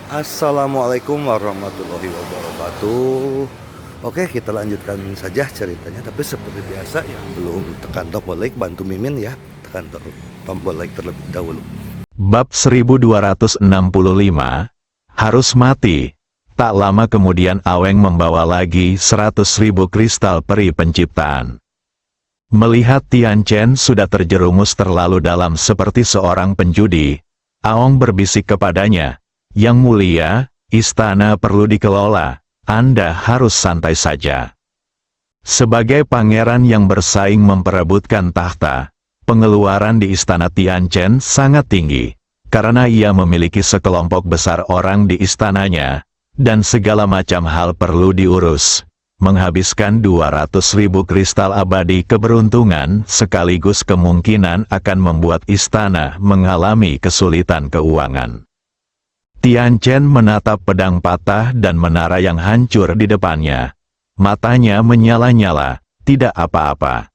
Assalamualaikum warahmatullahi wabarakatuh. Oke, kita lanjutkan saja ceritanya. Tapi seperti biasa ya, belum tekan tombol like, bantu Mimin ya, tekan tombol like terlebih dahulu. Bab 1265, harus mati. Tak lama kemudian Aweng membawa lagi 100.000 kristal peri penciptaan. Melihat Tian Chen sudah terjerumus terlalu dalam seperti seorang penjudi, Aong berbisik kepadanya, "Yang mulia, istana perlu dikelola, Anda harus santai saja." Sebagai pangeran yang bersaing memperebutkan tahta, pengeluaran di istana Tian Chen sangat tinggi, karena ia memiliki sekelompok besar orang di istananya, dan segala macam hal perlu diurus. Menghabiskan 200.000 kristal abadi keberuntungan sekaligus kemungkinan akan membuat istana mengalami kesulitan keuangan. Tian Chen menatap pedang patah dan menara yang hancur di depannya. Matanya menyala-nyala, tidak apa-apa.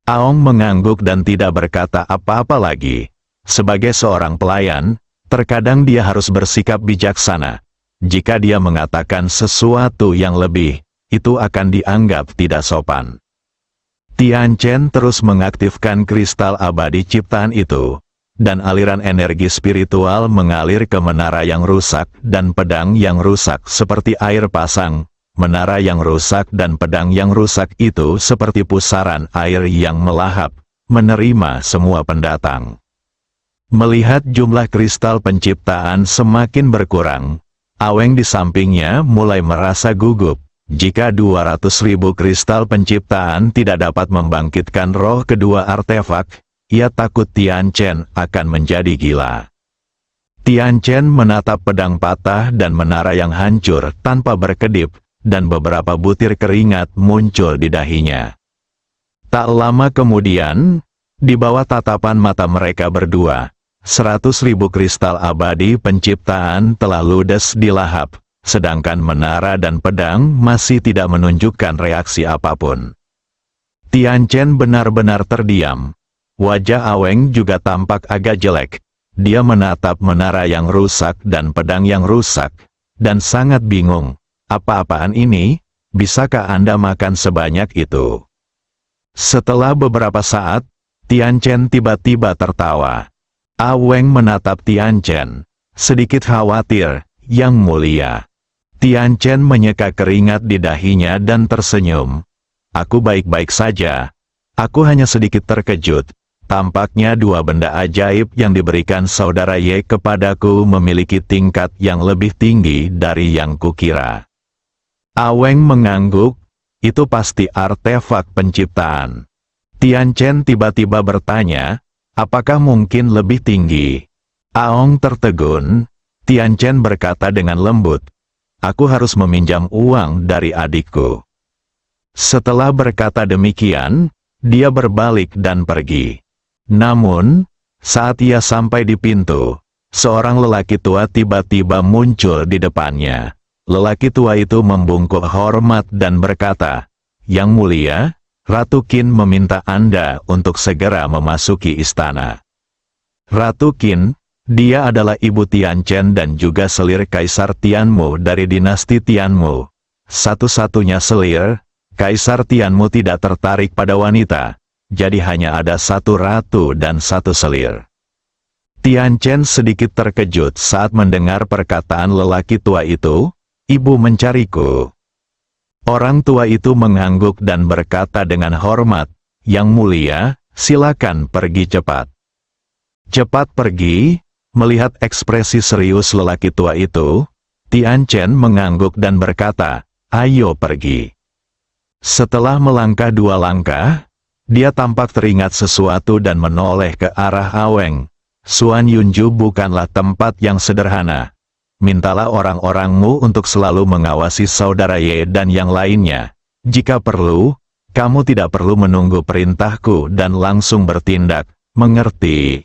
Aong mengangguk dan tidak berkata apa-apa lagi. Sebagai seorang pelayan, terkadang dia harus bersikap bijaksana. Jika dia mengatakan sesuatu yang lebih, itu akan dianggap tidak sopan. Tian Chen terus mengaktifkan kristal abadi ciptaan itu, dan aliran energi spiritual mengalir ke menara yang rusak dan pedang yang rusak seperti air pasang. Menara yang rusak dan pedang yang rusak itu seperti pusaran air yang melahap, menerima semua pendatang. Melihat jumlah kristal penciptaan semakin berkurang, Aweng di sampingnya mulai merasa gugup. Jika 200.000 kristal penciptaan tidak dapat membangkitkan roh kedua artefak, ia takut Tian Chen akan menjadi gila. Tian Chen menatap pedang patah dan menara yang hancur tanpa berkedip, dan beberapa butir keringat muncul di dahinya. Tak lama kemudian, di bawah tatapan mata mereka berdua, 100.000 kristal abadi penciptaan telah ludes dilahap, sedangkan menara dan pedang masih tidak menunjukkan reaksi apapun. Tian Chen benar-benar terdiam. Wajah Aweng juga tampak agak jelek. Dia menatap menara yang rusak dan pedang yang rusak, dan sangat bingung. Apa-apaan ini? Bisakah Anda makan sebanyak itu? Setelah beberapa saat, Tian Chen tiba-tiba tertawa. Aweng menatap Tian Chen, sedikit khawatir, "Yang mulia." Tian Chen menyeka keringat di dahinya dan tersenyum. "Aku baik-baik saja. Aku hanya sedikit terkejut. Tampaknya dua benda ajaib yang diberikan saudara Ye kepadaku memiliki tingkat yang lebih tinggi dari yang kukira." Aweng mengangguk, "Itu pasti artefak penciptaan." Tian Chen tiba-tiba bertanya, "Apakah mungkin lebih tinggi?" Aong tertegun. Tian Chen berkata dengan lembut, "Aku harus meminjam uang dari adikku." Setelah berkata demikian, dia berbalik dan pergi. Namun, saat ia sampai di pintu, seorang lelaki tua tiba-tiba muncul di depannya. Lelaki tua itu membungkuk hormat dan berkata, "Yang mulia, Ratu Qin meminta Anda untuk segera memasuki istana." Ratu Qin, dia adalah ibu Tian Chen dan juga selir Kaisar Tianmu dari dinasti Tianmu. Satu-satunya selir, Kaisar Tianmu tidak tertarik pada wanita, jadi hanya ada satu ratu dan satu selir. Tian Chen sedikit terkejut saat mendengar perkataan lelaki tua itu, "Ibu mencariku." Orang tua itu mengangguk dan berkata dengan hormat, "Yang mulia, silakan pergi cepat." Cepat pergi. Melihat ekspresi serius lelaki tua itu, Tian Chen mengangguk dan berkata, "Ayo pergi." Setelah melangkah 2 langkah, dia tampak teringat sesuatu dan menoleh ke arah Aweng. "Suan Yunju bukanlah tempat yang sederhana. Mintalah orang-orangmu untuk selalu mengawasi saudara Ye dan yang lainnya. Jika perlu, kamu tidak perlu menunggu perintahku dan langsung bertindak, mengerti?"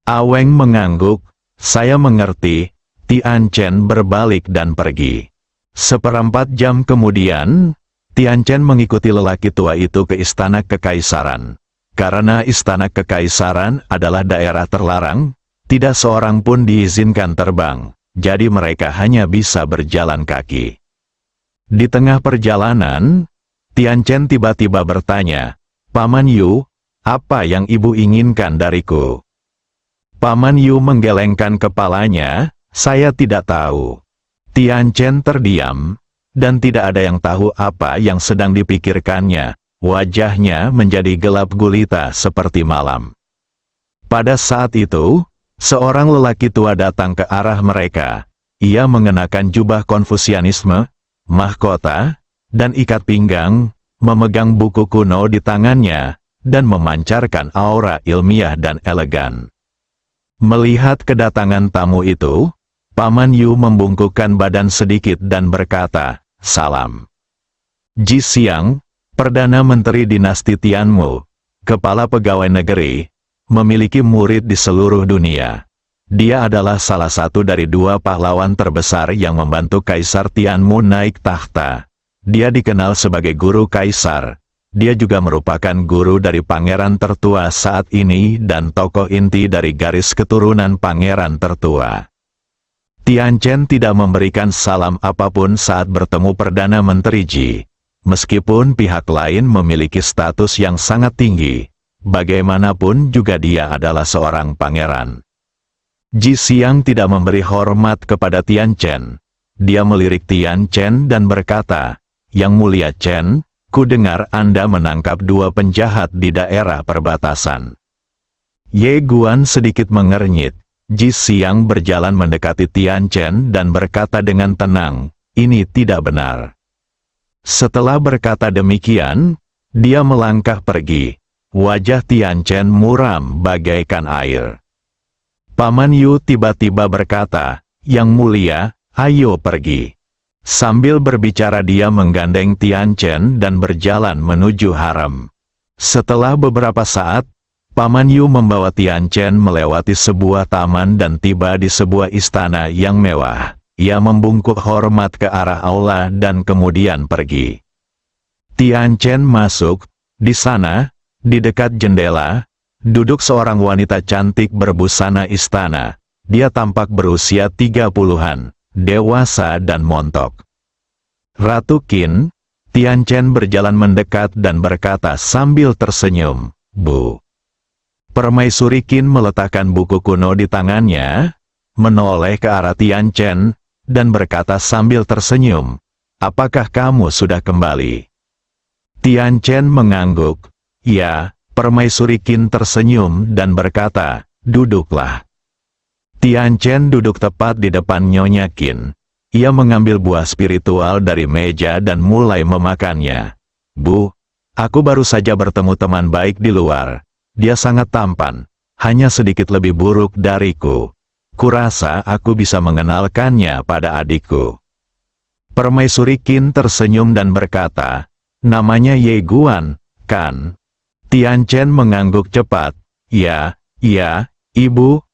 Aweng mengangguk, "Saya mengerti." Tian Chen berbalik dan pergi. 1/4 jam kemudian, Tian Chen mengikuti lelaki tua itu ke istana kekaisaran. Karena istana kekaisaran adalah daerah terlarang, tidak seorang pun diizinkan terbang. jadi mereka hanya bisa berjalan kaki. Di tengah perjalanan, Tian Chen tiba-tiba bertanya, "Paman Yu, apa yang ibu inginkan dariku?" Paman Yu menggelengkan kepalanya, "Saya tidak tahu." Tian Chen terdiam, dan tidak ada yang tahu apa yang sedang dipikirkannya. Wajahnya menjadi gelap gulita seperti malam. Pada saat itu, seorang lelaki tua datang ke arah mereka. Ia mengenakan jubah Konfusianisme, mahkota, dan ikat pinggang, memegang buku kuno di tangannya, dan memancarkan aura ilmiah dan elegan. Melihat kedatangan tamu itu, Paman Yu membungkukkan badan sedikit dan berkata, "Salam." Ji Xiang, Perdana Menteri Dinasti Tianmu, Kepala Pegawai Negeri, memiliki murid di seluruh dunia. Dia adalah salah satu dari 2 pahlawan terbesar yang membantu Kaisar Tianmu naik tahta. Dia dikenal sebagai guru kaisar. Dia juga merupakan guru dari pangeran tertua saat ini dan tokoh inti dari garis keturunan pangeran tertua. Tian Chen tidak memberikan salam apapun saat bertemu Perdana Menteri Ji. Meskipun pihak lain memiliki status yang sangat tinggi, bagaimanapun juga dia adalah seorang pangeran. Ji Xiang tidak memberi hormat kepada Tian Chen. Dia melirik Tian Chen dan berkata, "Yang Mulia Chen, ku dengar Anda menangkap 2 penjahat di daerah perbatasan." Ye Guan sedikit mengernyit. Ji Xiang berjalan mendekati Tian Chen dan berkata dengan tenang, "Ini tidak benar." Setelah berkata demikian, dia melangkah pergi. Wajah Tian Chen muram bagaikan air. Paman Yu tiba-tiba berkata, "Yang Mulia, ayo pergi." Sambil berbicara dia menggandeng Tian Chen dan berjalan menuju harem. Setelah beberapa saat, Paman Yu membawa Tian Chen melewati sebuah taman dan tiba di sebuah istana yang mewah. Ia membungkuk hormat ke arah aula dan kemudian pergi. Tian Chen masuk. Di sana, di dekat jendela, duduk seorang wanita cantik berbusana istana. Dia tampak berusia 30-an, dewasa dan montok. "Ratu Qin." Tian Chen berjalan mendekat dan berkata sambil tersenyum, "Bu." Permaisuri Qin meletakkan buku kuno di tangannya, menoleh ke arah Tian Chen, dan berkata sambil tersenyum, "Apakah kamu sudah kembali?" Tian Chen mengangguk. "Ya." Permaisuri Qin tersenyum dan berkata, "Duduklah." Tian Chen duduk tepat di depan Nyonya Qin. Ia mengambil buah spiritual dari meja dan mulai memakannya. "Bu, aku baru saja bertemu teman baik di luar. Dia sangat tampan, hanya sedikit lebih buruk dariku. Kurasa aku bisa mengenalkannya pada adikku." Permaisuri Qin tersenyum dan berkata, "Namanya Ye Guan, kan?" Tian Chen mengangguk cepat. "Ya, ibu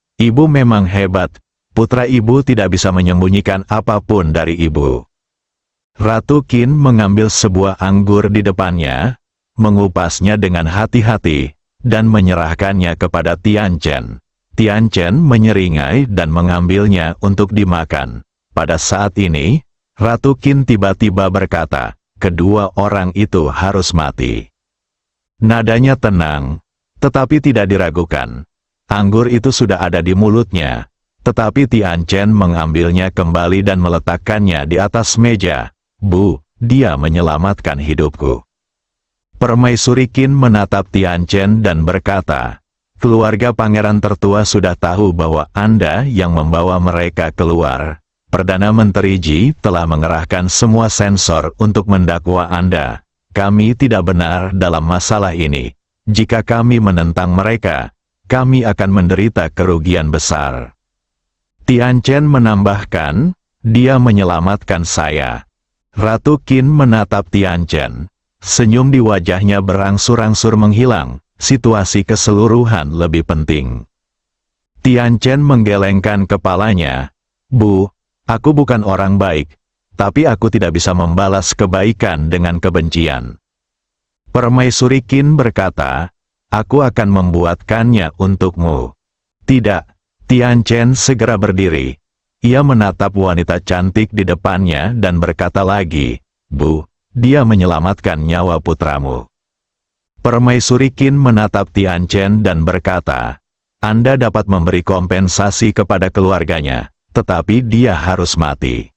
memang hebat. Putra ibu tidak bisa menyembunyikan apapun dari ibu." Ratu Qin mengambil sebuah anggur di depannya, mengupasnya dengan hati-hati, dan menyerahkannya kepada Tian Chen. Tian Chen menyeringai dan mengambilnya untuk dimakan. Pada saat ini, Ratu Qin tiba-tiba berkata, "Kedua orang itu harus mati." Nadanya tenang, tetapi tidak diragukan. Anggur itu sudah ada di mulutnya, tetapi Tian Chen mengambilnya kembali dan meletakkannya di atas meja. "Bu, dia menyelamatkan hidupku." Permaisuri Qin menatap Tian Chen dan berkata, "Keluarga pangeran tertua sudah tahu bahwa Anda yang membawa mereka keluar. Perdana Menteri Ji telah mengerahkan semua sensor untuk mendakwa Anda. Kami tidak benar dalam masalah ini. Jika kami menentang mereka, kami akan menderita kerugian besar." Tian Chen menambahkan, "Dia menyelamatkan saya." Ratu Qin menatap Tian Chen. Senyum di wajahnya berangsur-angsur menghilang. Situasi keseluruhan lebih penting. Tian Chen menggelengkan kepalanya. "Bu, aku bukan orang baik, tapi aku tidak bisa membalas kebaikan dengan kebencian." Permaisuri Qin berkata, "Aku akan membuatkannya untukmu." "Tidak." Tian Chen segera berdiri. Ia menatap wanita cantik di depannya dan berkata lagi, "Bu, dia menyelamatkan nyawa putramu." Permaisuri Qin menatap Tianchen dan berkata, "Anda dapat memberi kompensasi kepada keluarganya, tetapi dia harus mati."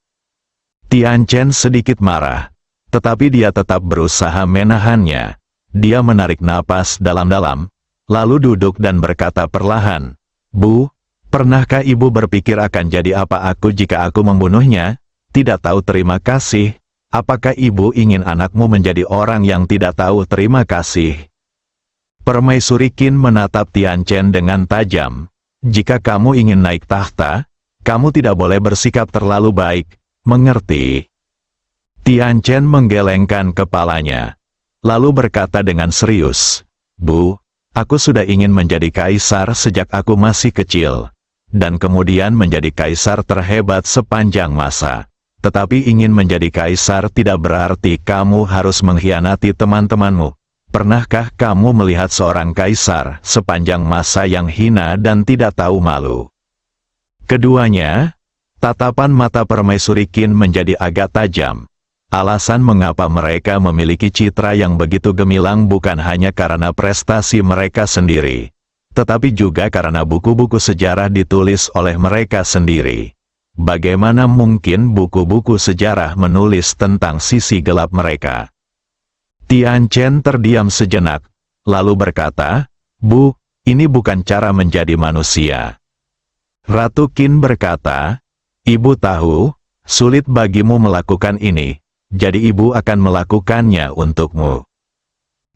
Tianchen sedikit marah, tetapi dia tetap berusaha menahannya. Dia menarik napas dalam-dalam, lalu duduk dan berkata perlahan, "Bu, pernahkah ibu berpikir akan jadi apa aku jika aku membunuhnya? Tidak tahu terima kasih. Apakah ibu ingin anakmu menjadi orang yang tidak tahu terima kasih?" Permaisuri Qin menatap Tianchen dengan tajam. "Jika kamu ingin naik tahta, kamu tidak boleh bersikap terlalu baik, mengerti?" Tianchen menggelengkan kepalanya, lalu berkata dengan serius, "Bu, aku sudah ingin menjadi kaisar sejak aku masih kecil, dan kemudian menjadi kaisar terhebat sepanjang masa. Tetapi ingin menjadi kaisar tidak berarti kamu harus mengkhianati teman-temanmu. Pernahkah kamu melihat seorang kaisar sepanjang masa yang hina dan tidak tahu malu?" Keduanya, tatapan mata Permaisuri Qin menjadi agak tajam. Alasan mengapa mereka memiliki citra yang begitu gemilang bukan hanya karena prestasi mereka sendiri, tetapi juga karena buku-buku sejarah ditulis oleh mereka sendiri. Bagaimana mungkin buku-buku sejarah menulis tentang sisi gelap mereka? Tianchen terdiam sejenak, lalu berkata, "Bu, ini bukan cara menjadi manusia." Ratu Qin berkata, "Ibu tahu, sulit bagimu melakukan ini. Jadi ibu akan melakukannya untukmu."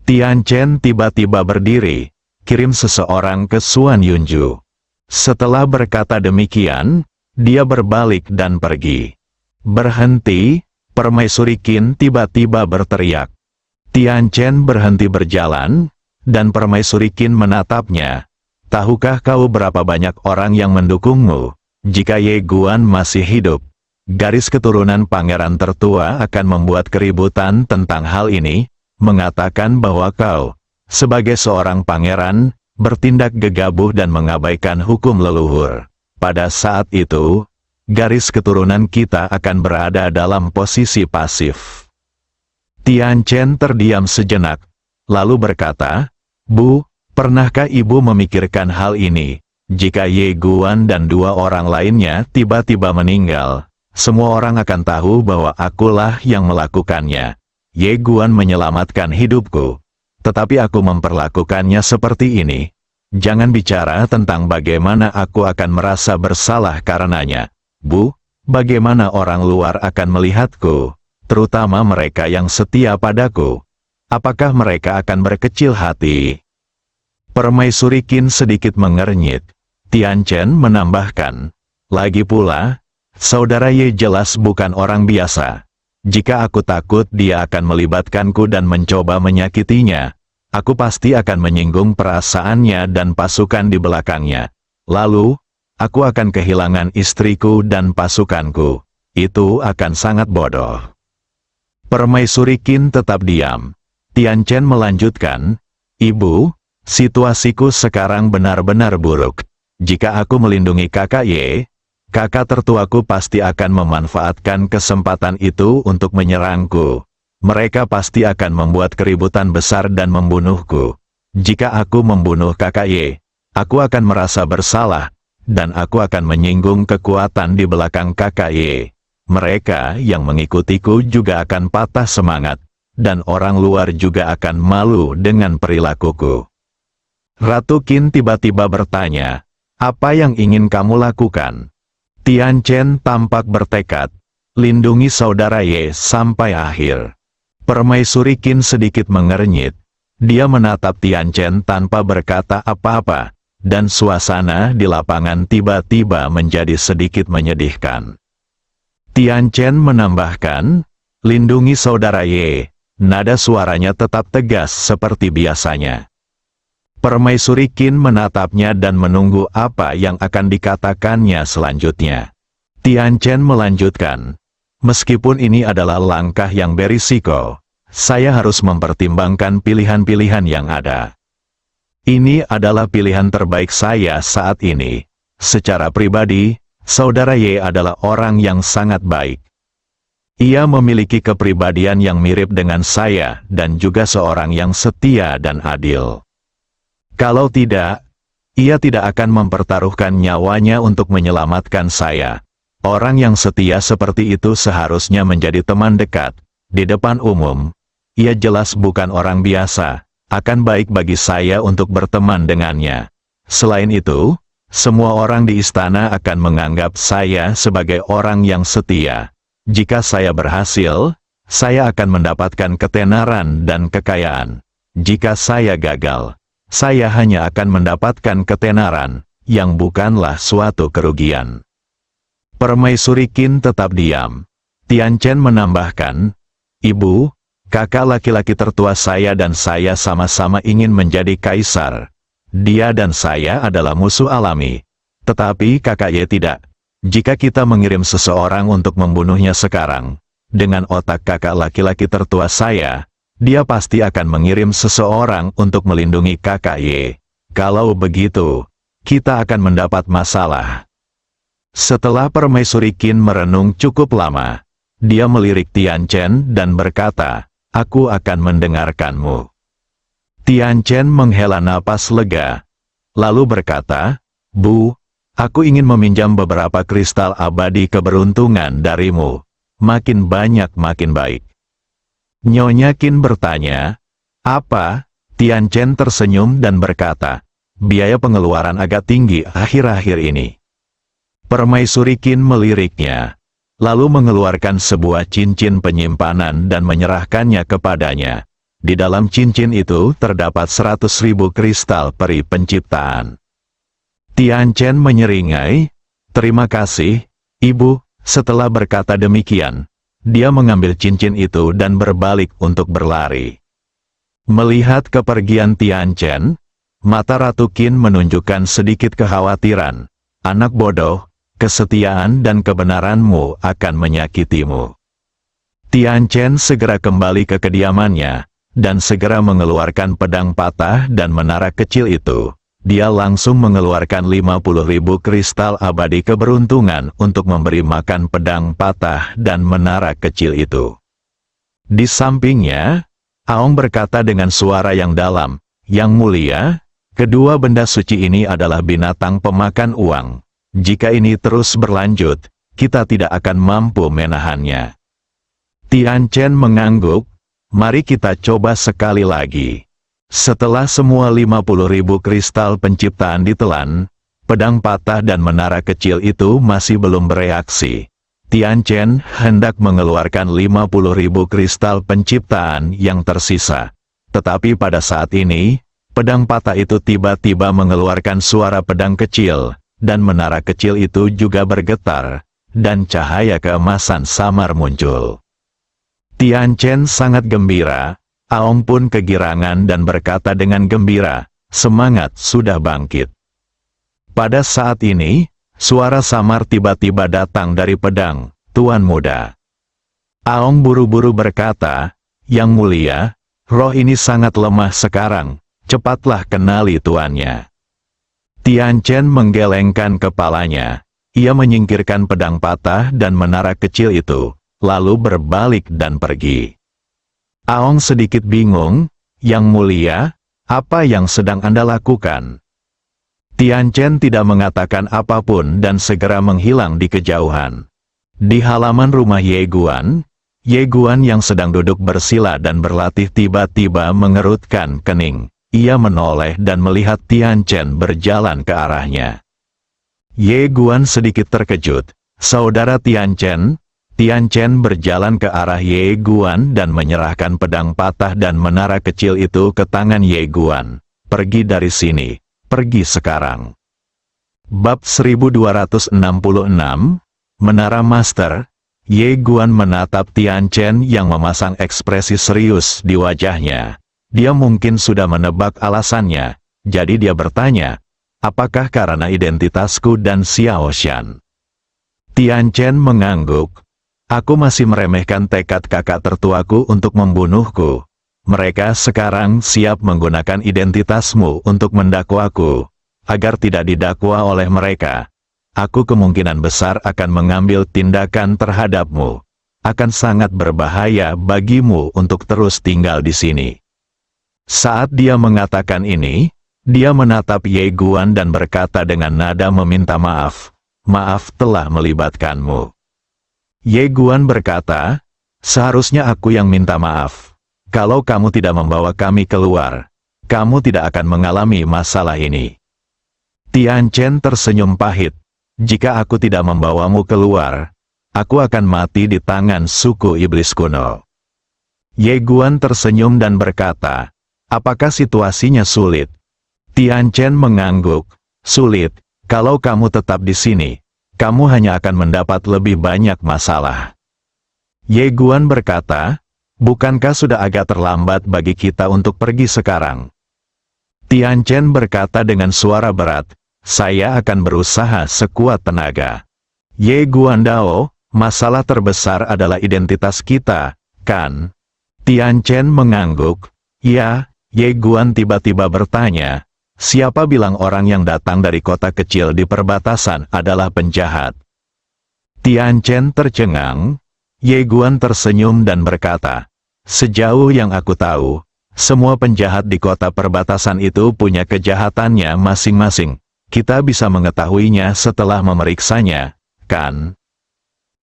Tianchen tiba-tiba berdiri, kirim seseorang ke Xuan Yunju. Setelah berkata demikian, dia berbalik dan pergi. "Berhenti!" Permaisuri Qin tiba-tiba berteriak. Tianchen berhenti berjalan, dan Permaisuri Qin menatapnya. "Tahukah kau berapa banyak orang yang mendukungmu? Jika Ye Guan masih hidup, garis keturunan pangeran tertua akan membuat keributan tentang hal ini, mengatakan bahwa kau, sebagai seorang pangeran, bertindak gegabah dan mengabaikan hukum leluhur. Pada saat itu, garis keturunan kita akan berada dalam posisi pasif." Tianchen terdiam sejenak, lalu berkata, "Bu, pernahkah ibu memikirkan hal ini? Jika Ye Guan dan dua orang lainnya tiba-tiba meninggal, semua orang akan tahu bahwa akulah yang melakukannya. Ye Guan menyelamatkan hidupku, tetapi aku memperlakukannya seperti ini. Jangan bicara tentang bagaimana aku akan merasa bersalah karenanya. Bu, bagaimana orang luar akan melihatku, terutama mereka yang setia padaku? Apakah mereka akan berkecil hati?" Permaisuri Qin sedikit mengernyit. Tianchen menambahkan, "Lagi pula, Saudara Ye jelas bukan orang biasa. Jika aku takut dia akan melibatkanku dan mencoba menyakitinya, aku pasti akan menyinggung perasaannya dan pasukan di belakangnya. Lalu, aku akan kehilangan istriku dan pasukanku. Itu akan sangat bodoh." Permaisuri Qin tetap diam. Tianchen melanjutkan, "Ibu, situasiku sekarang benar-benar buruk. Jika aku melindungi kakak Ye, kakak tertuaku pasti akan memanfaatkan kesempatan itu untuk menyerangku. Mereka pasti akan membuat keributan besar dan membunuhku. Jika aku membunuh kakak Ye, aku akan merasa bersalah, dan aku akan menyinggung kekuatan di belakang kakak Ye. Mereka yang mengikutiku juga akan patah semangat, dan orang luar juga akan malu dengan perilakuku." Ratu Qin tiba-tiba bertanya, "Apa yang ingin kamu lakukan?" Tianchen tampak bertekad, "Lindungi saudara Ye sampai akhir." Permaisuri Qin sedikit mengernyit. Dia menatap Tianchen tanpa berkata apa-apa, dan suasana di lapangan tiba-tiba menjadi sedikit menyedihkan. Tianchen menambahkan, "Lindungi saudara Ye." Nada suaranya tetap tegas seperti biasanya. Permaisuri Qin menatapnya dan menunggu apa yang akan dikatakannya selanjutnya. Tianchen melanjutkan, "Meskipun ini adalah langkah yang berisiko, saya harus mempertimbangkan pilihan-pilihan yang ada. Ini adalah pilihan terbaik saya saat ini. Secara pribadi, Saudara Y adalah orang yang sangat baik. Ia memiliki kepribadian yang mirip dengan saya dan juga seorang yang setia dan adil. Kalau tidak, ia tidak akan mempertaruhkan nyawanya untuk menyelamatkan saya. Orang yang setia seperti itu seharusnya menjadi teman dekat. Di depan umum, ia jelas bukan orang biasa, akan baik bagi saya untuk berteman dengannya. Selain itu, semua orang di istana akan menganggap saya sebagai orang yang setia. Jika saya berhasil, saya akan mendapatkan ketenaran dan kekayaan. Jika saya gagal, saya hanya akan mendapatkan ketenaran, yang bukanlah suatu kerugian. Permaisuri Qin tetap diam. Tian Chen menambahkan, "Ibu, kakak laki-laki tertua saya dan saya sama-sama ingin menjadi kaisar. Dia dan saya adalah musuh alami. Tetapi kakak Ye tidak. Jika kita mengirim seseorang untuk membunuhnya sekarang, dengan otak kakak laki-laki tertua saya, dia pasti akan mengirim seseorang untuk melindungi kakak Ye. Kalau begitu, kita akan mendapat masalah." Setelah Permaisuri Qin merenung cukup lama, dia melirik Tian Chen dan berkata, "Aku akan mendengarkanmu." Tian Chen menghela napas lega, lalu berkata, "Bu, aku ingin meminjam beberapa kristal abadi keberuntungan darimu. Makin banyak makin baik." Nyonya Qin bertanya, "Apa?" Tian Chen tersenyum dan berkata, "Biaya pengeluaran agak tinggi akhir-akhir ini." Permaisuri Qin meliriknya, lalu mengeluarkan sebuah cincin penyimpanan dan menyerahkannya kepadanya. Di dalam cincin itu terdapat 100.000 kristal peri penciptaan. Tian Chen menyeringai, "Terima kasih, Ibu." Setelah berkata demikian, dia mengambil cincin itu dan berbalik untuk berlari. Melihat kepergian Tian Chen, mata Ratu Qin menunjukkan sedikit kekhawatiran. "Anak bodoh, kesetiaan dan kebenaranmu akan menyakitimu." Tian Chen segera kembali ke kediamannya, dan segera mengeluarkan pedang patah dan menara kecil itu. Dia langsung mengeluarkan 50.000 kristal abadi keberuntungan untuk memberi makan pedang patah dan menara kecil itu. Di sampingnya, Aong berkata dengan suara yang dalam, "Yang mulia, kedua benda suci ini adalah binatang pemakan uang. Jika ini terus berlanjut, kita tidak akan mampu menahannya." Tian Chen mengangguk, "Mari kita coba sekali lagi." Setelah semua 50.000 kristal penciptaan ditelan, pedang patah dan menara kecil itu masih belum bereaksi. Tian Chen hendak mengeluarkan 50.000 kristal penciptaan yang tersisa. Tetapi pada saat ini, pedang patah itu tiba-tiba mengeluarkan suara pedang kecil, dan menara kecil itu juga bergetar, dan cahaya keemasan samar muncul. Tian Chen sangat gembira, Aong pun kegirangan dan berkata dengan gembira, "Semangat sudah bangkit." Pada saat ini, suara samar tiba-tiba datang dari pedang, "Tuan muda." Aong buru-buru berkata, "Yang mulia, roh ini sangat lemah sekarang, cepatlah kenali tuannya." Tian Chen menggelengkan kepalanya. Ia menyingkirkan pedang patah dan menara kecil itu, lalu berbalik dan pergi. Aong sedikit bingung, "Yang mulia, apa yang sedang Anda lakukan?" Tian Chen tidak mengatakan apapun dan segera menghilang di kejauhan. Di halaman rumah Ye Guan yang sedang duduk bersila dan berlatih tiba-tiba mengerutkan kening. Ia menoleh dan melihat Tian Chen berjalan ke arahnya. Ye Guan sedikit terkejut. "Saudara Tian Chen?" Tian Chen berjalan ke arah Ye Guan dan menyerahkan pedang patah dan menara kecil itu ke tangan Ye Guan. "Pergi dari sini, pergi sekarang." Bab 1266, Menara Master. Ye Guan menatap Tian Chen yang memasang ekspresi serius di wajahnya. Dia mungkin sudah menebak alasannya, jadi dia bertanya, "Apakah karena identitasku dan Xiao Shan?" Tian Chen mengangguk. "Aku masih meremehkan tekad kakak tertuaku untuk membunuhku. Mereka sekarang siap menggunakan identitasmu untuk mendakwaku, agar tidak didakwa oleh mereka. aku kemungkinan besar akan mengambil tindakan terhadapmu. Akan sangat berbahaya bagimu untuk terus tinggal di sini. Saat dia mengatakan ini, dia menatap Ye Guan dan berkata dengan nada meminta maaf, "Maaf telah melibatkanmu." Ye Guan berkata, "Seharusnya aku yang minta maaf. Kalau kamu tidak membawa kami keluar, kamu tidak akan mengalami masalah ini." Tian Chen tersenyum pahit. "Jika aku tidak membawamu keluar, aku akan mati di tangan suku iblis kuno." Ye Guan tersenyum dan berkata, "Apakah situasinya sulit?" Tian Chen mengangguk, "Sulit, kalau kamu tetap di sini, kamu hanya akan mendapat lebih banyak masalah." Ye Guan berkata, "Bukankah sudah agak terlambat bagi kita untuk pergi sekarang?" Tian Chen berkata dengan suara berat, "Saya akan berusaha sekuat tenaga." Ye Guan Dao, masalah terbesar adalah identitas kita, kan? Tian Chen mengangguk. "Ya." Ye Guan tiba-tiba bertanya, "Siapa bilang orang yang datang dari kota kecil di perbatasan adalah penjahat?" Tian Chen tercengang. Ye Guan tersenyum dan berkata, "Sejauh yang aku tahu, semua penjahat di kota perbatasan itu punya kejahatannya masing-masing. Kita bisa mengetahuinya setelah memeriksanya, kan?"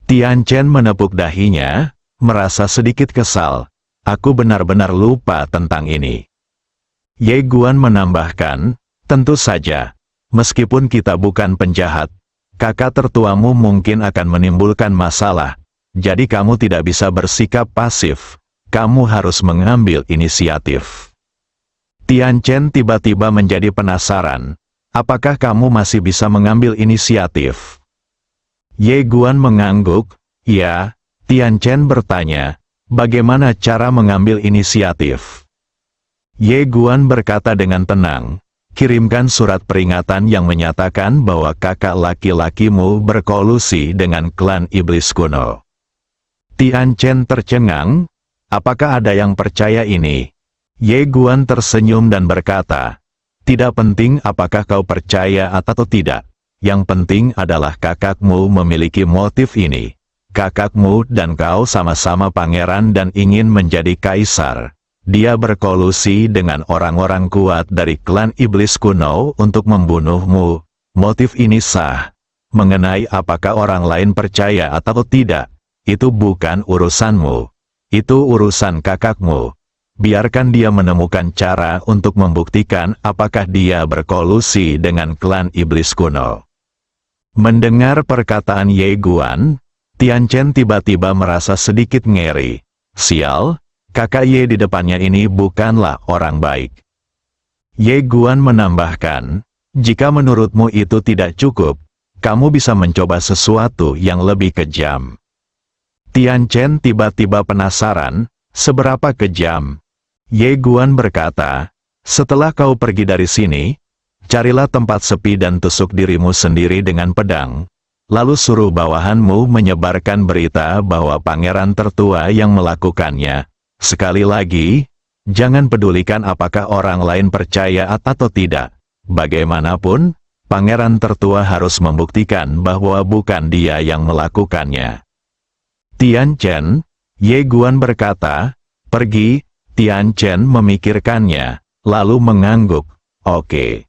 Tian Chen menepuk dahinya, merasa sedikit kesal. "Aku benar-benar lupa tentang ini." Ye Guan menambahkan, "Tentu saja, meskipun kita bukan penjahat, kakak tertuamu mungkin akan menimbulkan masalah, jadi kamu tidak bisa bersikap pasif, kamu harus mengambil inisiatif." Tian Chen tiba-tiba menjadi penasaran, "Apakah kamu masih bisa mengambil inisiatif?" Ye Guan mengangguk. "Ya." Tian Chen bertanya, "Bagaimana cara mengambil inisiatif?" Ye Guan berkata dengan tenang, "Kirimkan surat peringatan yang menyatakan bahwa kakak laki-lakimu berkolusi dengan klan iblis kuno." Tian Chen tercengang, "Apakah ada yang percaya ini?" Ye Guan tersenyum dan berkata, "Tidak penting apakah kau percaya atau tidak. Yang penting adalah kakakmu memiliki motif ini. Kakakmu dan kau sama-sama pangeran dan ingin menjadi kaisar. Dia berkolusi dengan orang-orang kuat dari klan iblis kuno untuk membunuhmu. Motif ini sah. Mengenai apakah orang lain percaya atau tidak, itu bukan urusanmu. Itu urusan kakakmu. Biarkan dia menemukan cara untuk membuktikan apakah dia berkolusi dengan klan iblis kuno." Mendengar perkataan Ye Guan, Tian Chen tiba-tiba merasa sedikit ngeri. Sial, kakak Ye di depannya ini bukanlah orang baik. Ye Guan menambahkan, "Jika menurutmu itu tidak cukup, kamu bisa mencoba sesuatu yang lebih kejam." Tian Chen tiba-tiba penasaran, "Seberapa kejam?" Ye Guan berkata, "Setelah kau pergi dari sini, carilah tempat sepi dan tusuk dirimu sendiri dengan pedang. Lalu suruh bawahanmu menyebarkan berita bahwa pangeran tertua yang melakukannya. Sekali lagi, jangan pedulikan apakah orang lain percaya atau tidak. Bagaimanapun, pangeran tertua harus membuktikan bahwa bukan dia yang melakukannya." Tian Chen, Ye Guan berkata, "Pergi." Tian Chen memikirkannya, lalu mengangguk, "Oke."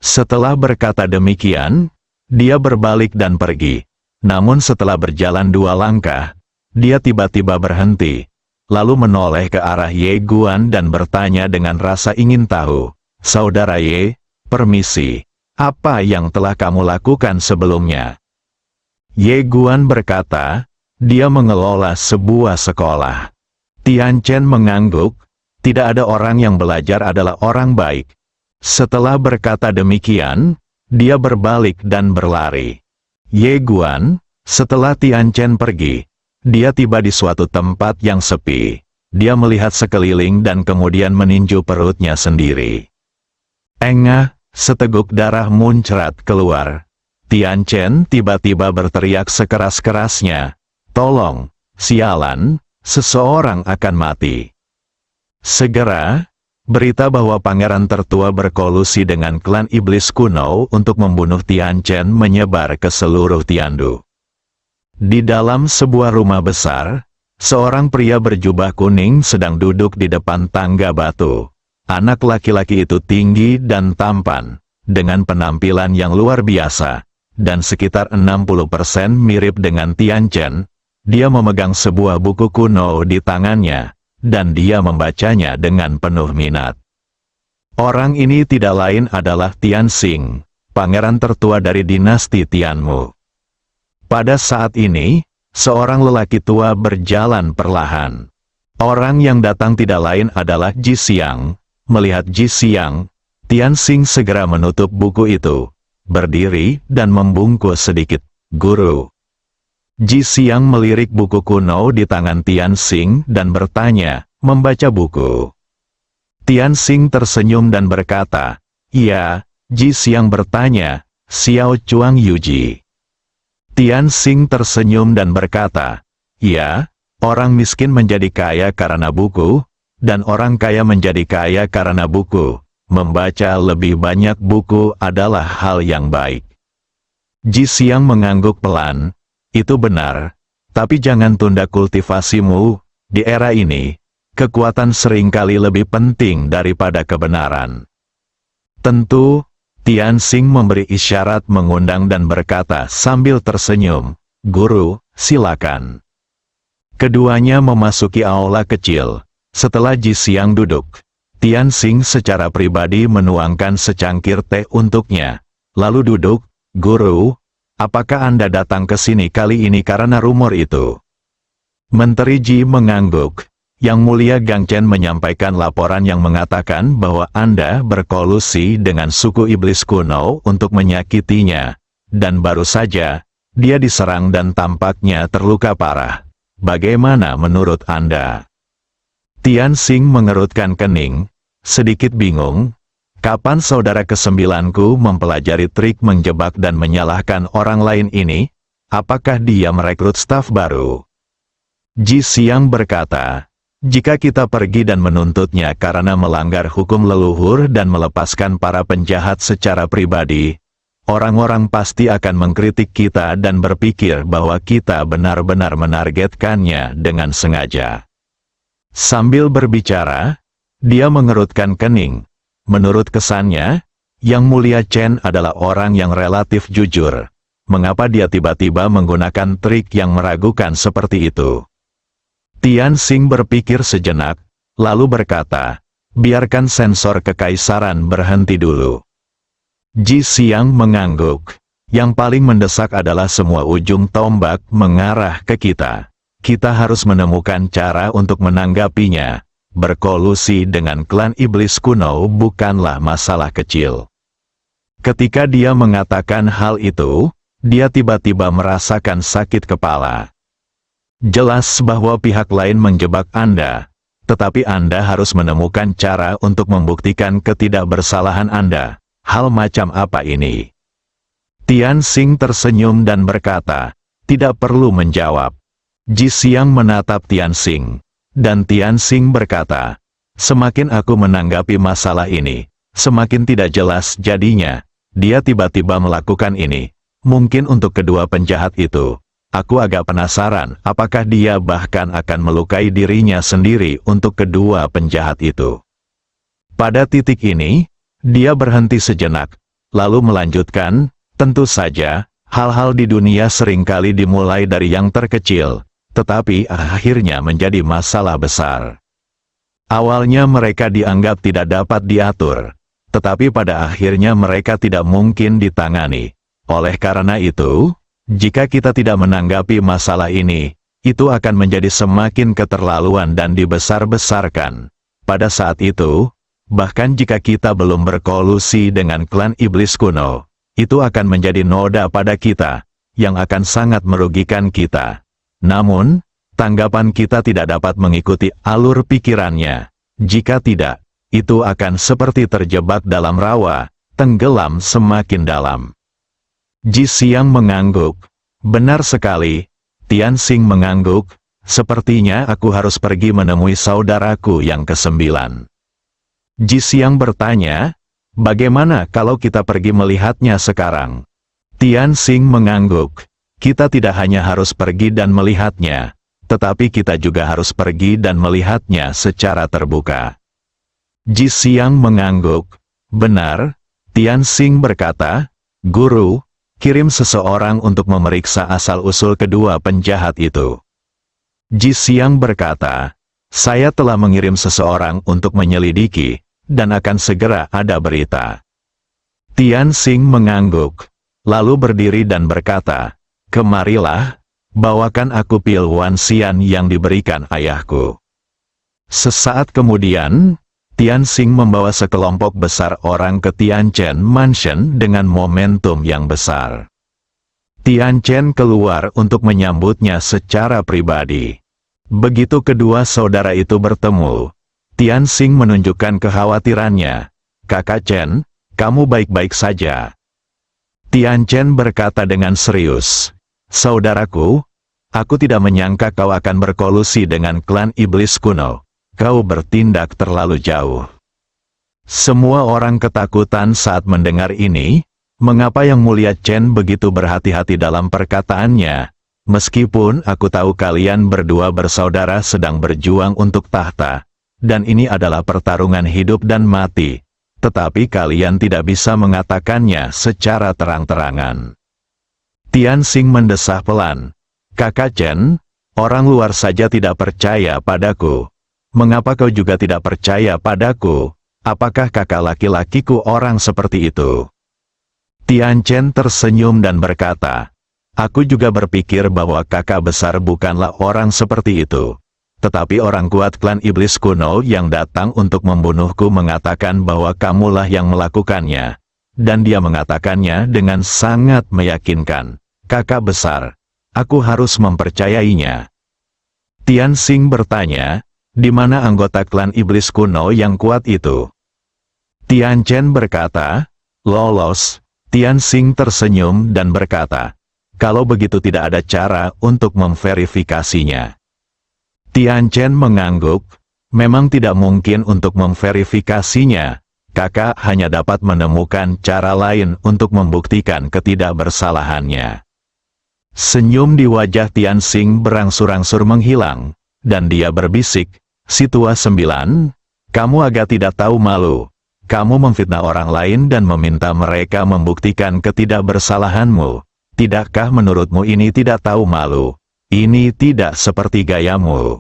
Setelah berkata demikian, dia berbalik dan pergi. Namun setelah berjalan 2 langkah, dia tiba-tiba berhenti, lalu menoleh ke arah Ye Guan dan bertanya dengan rasa ingin tahu, "Saudara Ye, permisi, apa yang telah kamu lakukan sebelumnya?" Ye Guan berkata, "Dia mengelola sebuah sekolah." Tian Chen mengangguk, "Tidak ada orang yang belajar adalah orang baik." Setelah berkata demikian, dia berbalik dan berlari. Ye Guan, setelah Tian Chen pergi, dia tiba di suatu tempat yang sepi. Dia melihat sekeliling dan kemudian meninju perutnya sendiri. Engah, seteguk darah muncrat keluar. Tian Chen tiba-tiba berteriak sekeras-kerasnya, "Tolong, sialan, seseorang akan mati." Segera, Berita bahwa pangeran tertua berkolusi dengan klan iblis kuno untuk membunuh Tian Chen menyebar ke seluruh Tiandu. Di dalam sebuah rumah besar, seorang pria berjubah kuning sedang duduk di depan tangga batu. Anak laki-laki itu tinggi dan tampan, dengan penampilan yang luar biasa, dan sekitar 60% mirip dengan Tian Chen. Dia memegang sebuah buku kuno di tangannya, dan dia membacanya dengan penuh minat. Orang ini tidak lain adalah Tian Xing, pangeran tertua dari dinasti Tianmu. Pada saat ini, seorang lelaki tua berjalan perlahan. Orang yang datang tidak lain adalah Ji Xiang. Melihat Ji Xiang, Tian Xing segera menutup buku itu, berdiri dan membungkus sedikit. "Guru." Ji Xiang melirik buku kuno di tangan Tian Xing dan bertanya, "Membaca buku?" Tian Xing tersenyum dan berkata, "Iya." Ji Xiang bertanya, "Xiao Chuang Yuji?" Tian Xing tersenyum dan berkata, "Iya, orang miskin menjadi kaya karena buku, dan orang kaya menjadi kaya karena buku. Membaca lebih banyak buku adalah hal yang baik." Ji Xiang mengangguk pelan. "Itu benar, tapi jangan tunda kultivasimu. Di era ini, kekuatan seringkali lebih penting daripada kebenaran." "Tentu." Tian Xing memberi isyarat mengundang dan berkata sambil tersenyum, "Guru, silakan." Keduanya memasuki aula kecil. Setelah Ji Xiang duduk, Tian Xing secara pribadi menuangkan secangkir teh untuknya. Lalu duduk, "Guru, apakah Anda datang ke sini kali ini karena rumor itu?" Menteri Ji mengangguk. "Yang Mulia Gang Chen menyampaikan laporan yang mengatakan bahwa Anda berkolusi dengan suku iblis kuno untuk menyakitinya. Dan baru saja, dia diserang dan tampaknya terluka parah. Bagaimana menurut Anda?" Tian Xing mengerutkan kening, sedikit bingung. Kapan saudara kesembilanku mempelajari trik menjebak dan menyalahkan orang lain ini? Apakah dia merekrut staf baru? Ji Xiang berkata, "Jika kita pergi dan menuntutnya karena melanggar hukum leluhur dan melepaskan para penjahat secara pribadi, orang-orang pasti akan mengkritik kita dan berpikir bahwa kita benar-benar menargetkannya dengan sengaja." Sambil berbicara, dia mengerutkan kening. Menurut kesannya, Yang Mulia Chen adalah orang yang relatif jujur. Mengapa dia tiba-tiba menggunakan trik yang meragukan seperti itu? Tian Xing berpikir sejenak, lalu berkata, "Biarkan sensor kekaisaran berhenti dulu." Ji Xiang mengangguk. "Yang paling mendesak adalah semua ujung tombak mengarah ke kita. Kita harus menemukan cara untuk menanggapinya. Berkolusi dengan klan iblis kuno bukanlah masalah kecil." Ketika dia mengatakan hal itu, dia tiba-tiba merasakan sakit kepala. Jelas bahwa pihak lain menjebak Anda, tetapi Anda harus menemukan cara untuk membuktikan ketidakbersalahan Anda. Hal macam apa ini? Tian Xing tersenyum dan berkata, "Tidak perlu menjawab." Ji Xiang menatap Tian Xing, dan Tian Xing berkata, "Semakin aku menanggapi masalah ini, semakin tidak jelas jadinya. Dia tiba-tiba melakukan ini. Mungkin untuk kedua penjahat itu. Aku agak penasaran apakah dia bahkan akan melukai dirinya sendiri untuk kedua penjahat itu." Pada titik ini, dia berhenti sejenak, lalu melanjutkan, "Tentu saja, hal-hal di dunia seringkali dimulai dari yang terkecil, tetapi akhirnya menjadi masalah besar. Awalnya mereka dianggap tidak dapat diatur, tetapi pada akhirnya mereka tidak mungkin ditangani. Oleh karena itu, jika kita tidak menanggapi masalah ini, itu akan menjadi semakin keterlaluan dan dibesar-besarkan. Pada saat itu, bahkan jika kita belum berkolusi dengan klan iblis kuno, itu akan menjadi noda pada kita, yang akan sangat merugikan kita. Namun, tanggapan kita tidak dapat mengikuti alur pikirannya. Jika tidak, itu akan seperti terjebak dalam rawa, tenggelam semakin dalam." Ji Xiang mengangguk. "Benar sekali." Tian Xing mengangguk. "Sepertinya aku harus pergi menemui saudaraku yang ke-9." Ji Xiang bertanya, bagaimana kalau kita pergi melihatnya sekarang? Tian Xing mengangguk, kita tidak hanya harus pergi dan melihatnya, tetapi kita juga harus pergi dan melihatnya secara terbuka. Ji Xiang mengangguk, benar, Tian Xing berkata, Guru, kirim seseorang untuk memeriksa asal-usul kedua penjahat itu. Ji Xiang berkata, saya telah mengirim seseorang untuk menyelidiki, dan akan segera ada berita. Tian Xing mengangguk, lalu berdiri dan berkata, kemarilah, bawakan aku pil Wan Xian yang diberikan ayahku. Sesaat kemudian, Tian Xing membawa sekelompok besar orang ke Tianchen Mansion dengan momentum yang besar. Tianchen keluar untuk menyambutnya secara pribadi. Begitu kedua saudara itu bertemu, Tian Xing menunjukkan kekhawatirannya. Kakak Chen, kamu baik-baik saja. Tianchen berkata dengan serius, saudaraku, aku tidak menyangka kau akan berkolusi dengan klan iblis kuno. Kau bertindak terlalu jauh. Semua orang ketakutan saat mendengar ini. Mengapa Yang Mulia Chen begitu berhati-hati dalam perkataannya? Meskipun aku tahu kalian berdua bersaudara sedang berjuang untuk tahta, dan ini adalah pertarungan hidup dan mati, tetapi kalian tidak bisa mengatakannya secara terang-terangan. Tian Xing mendesah pelan. Kakak Chen, orang luar saja tidak percaya padaku. Mengapa kau juga tidak percaya padaku? Apakah kakak laki-lakiku orang seperti itu? Tian Chen tersenyum dan berkata, aku juga berpikir bahwa kakak besar bukanlah orang seperti itu. Tetapi orang kuat klan iblis kuno yang datang untuk membunuhku mengatakan bahwa kamulah yang melakukannya. Dan dia mengatakannya dengan sangat meyakinkan. Kakak besar, aku harus mempercayainya. Tian Xing bertanya, di mana anggota klan iblis kuno yang kuat itu? Tian Chen berkata, lolos. Tian Xing tersenyum dan berkata, kalau begitu tidak ada cara untuk memverifikasinya. Tian Chen mengangguk, memang tidak mungkin untuk memverifikasinya. Kakak hanya dapat menemukan cara lain untuk membuktikan ketidakbersalahannya. Senyum di wajah Tian Xing berangsur-angsur menghilang, dan dia berbisik, Situa 9, kamu agak tidak tahu malu. Kamu memfitnah orang lain dan meminta mereka membuktikan ketidakbersalahanmu. Tidakkah menurutmu ini tidak tahu malu? Ini tidak seperti gayamu.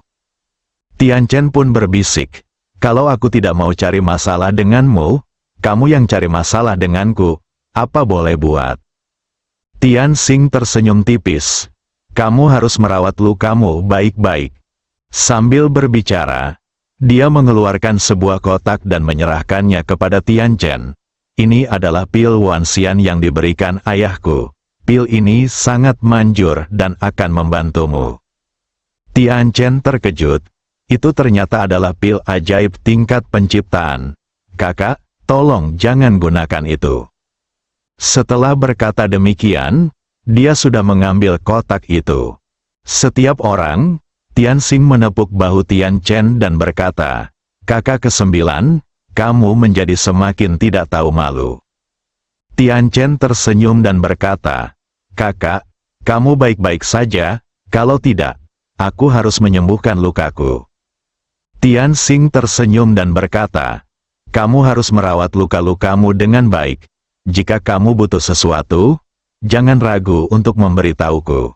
Tian Chen pun berbisik, kalau aku tidak mau cari masalah denganmu, kamu yang cari masalah denganku, apa boleh buat? Tian Xing tersenyum tipis, kamu harus merawat lukamu baik-baik. Sambil berbicara, dia mengeluarkan sebuah kotak dan menyerahkannya kepada Tian Chen. Ini adalah pil Wan Xian yang diberikan ayahku. Pil ini sangat manjur dan akan membantumu. Tian Chen terkejut. Itu ternyata adalah pil ajaib tingkat penciptaan. Kakak, tolong jangan gunakan itu. Setelah berkata demikian, dia sudah mengambil kotak itu. Setiap orang, Tian Xing menepuk bahu Tian Chen dan berkata, kakak ke-9, kamu menjadi semakin tidak tahu malu. Tian Chen tersenyum dan berkata, kakak, kamu baik-baik saja, kalau tidak, aku harus menyembuhkan lukaku. Tian Xing tersenyum dan berkata, kamu harus merawat luka-lukamu dengan baik. Jika kamu butuh sesuatu, jangan ragu untuk memberitahuku.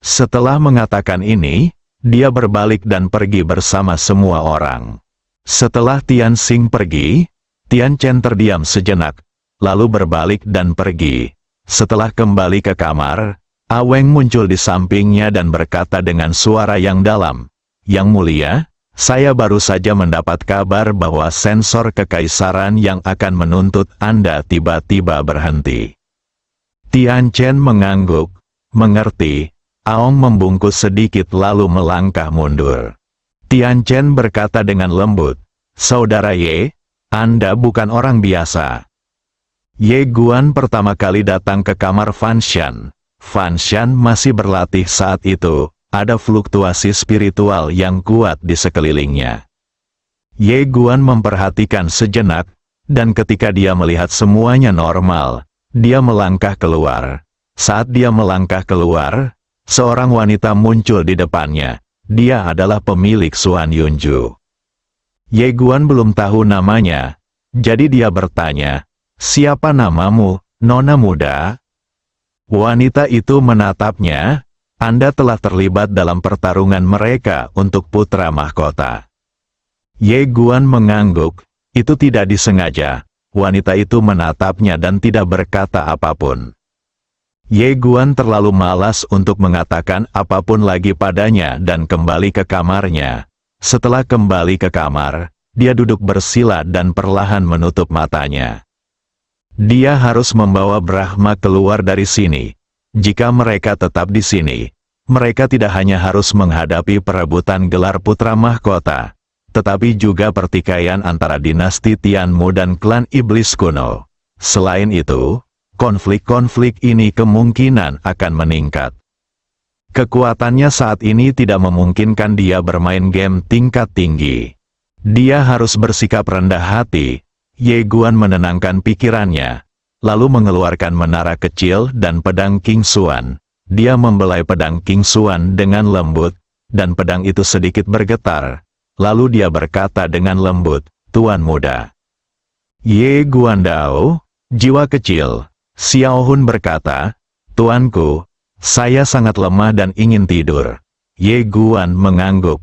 Setelah mengatakan ini, dia berbalik dan pergi bersama semua orang. Setelah Tian Xing pergi, Tian Chen terdiam sejenak, lalu berbalik dan pergi. Setelah kembali ke kamar, Aweng muncul di sampingnya dan berkata dengan suara yang dalam, Yang Mulia, saya baru saja mendapat kabar bahwa sensor kekaisaran yang akan menuntut Anda tiba-tiba berhenti. Tian Chen mengangguk, mengerti. Aong membungkus sedikit lalu melangkah mundur. Tian Chen berkata dengan lembut, Saudara Ye, Anda bukan orang biasa. Ye Guan pertama kali datang ke kamar Fan Shan. Fan Shan masih berlatih saat itu, ada fluktuasi spiritual yang kuat di sekelilingnya. Ye Guan memperhatikan sejenak, dan ketika dia melihat semuanya normal, dia melangkah keluar. Saat dia melangkah keluar, seorang wanita muncul di depannya. Dia adalah pemilik Xuan Yunju. Ye Guan belum tahu namanya, jadi dia bertanya, "Siapa namamu, nona muda?" Wanita itu menatapnya, "Anda telah terlibat dalam pertarungan mereka untuk putra mahkota." Ye Guan mengangguk, itu tidak disengaja. Wanita itu menatapnya dan tidak berkata apapun. Ye Guan terlalu malas untuk mengatakan apapun lagi padanya dan kembali ke kamarnya. Setelah kembali ke kamar, dia duduk bersila dan perlahan menutup matanya. Dia harus membawa Brahma keluar dari sini. Jika mereka tetap di sini, mereka tidak hanya harus menghadapi perebutan gelar putra mahkota, tetapi juga pertikaian antara dinasti Tianmu dan klan iblis kuno. Selain itu, konflik-konflik ini kemungkinan akan meningkat. Kekuatannya saat ini tidak memungkinkan dia bermain game tingkat tinggi. Dia harus bersikap rendah hati. Ye Guan menenangkan pikirannya, lalu mengeluarkan menara kecil dan pedang King Xuan. Dia membelai pedang King Xuan dengan lembut, dan pedang itu sedikit bergetar. Lalu dia berkata dengan lembut, "Tuan muda." Ye Guan Dao, jiwa kecil. Xiao Hun berkata, "Tuanku, saya sangat lemah dan ingin tidur." Ye Guan mengangguk.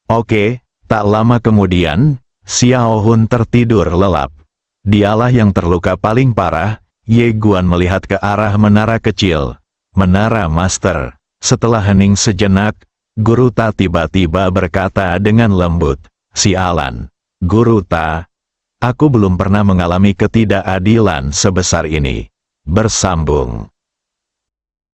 Oke, tak lama kemudian, Xiao Hun tertidur lelap. Dialah yang terluka paling parah. Ye Guan melihat ke arah menara kecil. Menara Master. Setelah hening sejenak, Guru Ta tiba-tiba berkata dengan lembut, "Sialan, Guru Ta. Aku belum pernah mengalami ketidakadilan sebesar ini." Bersambung.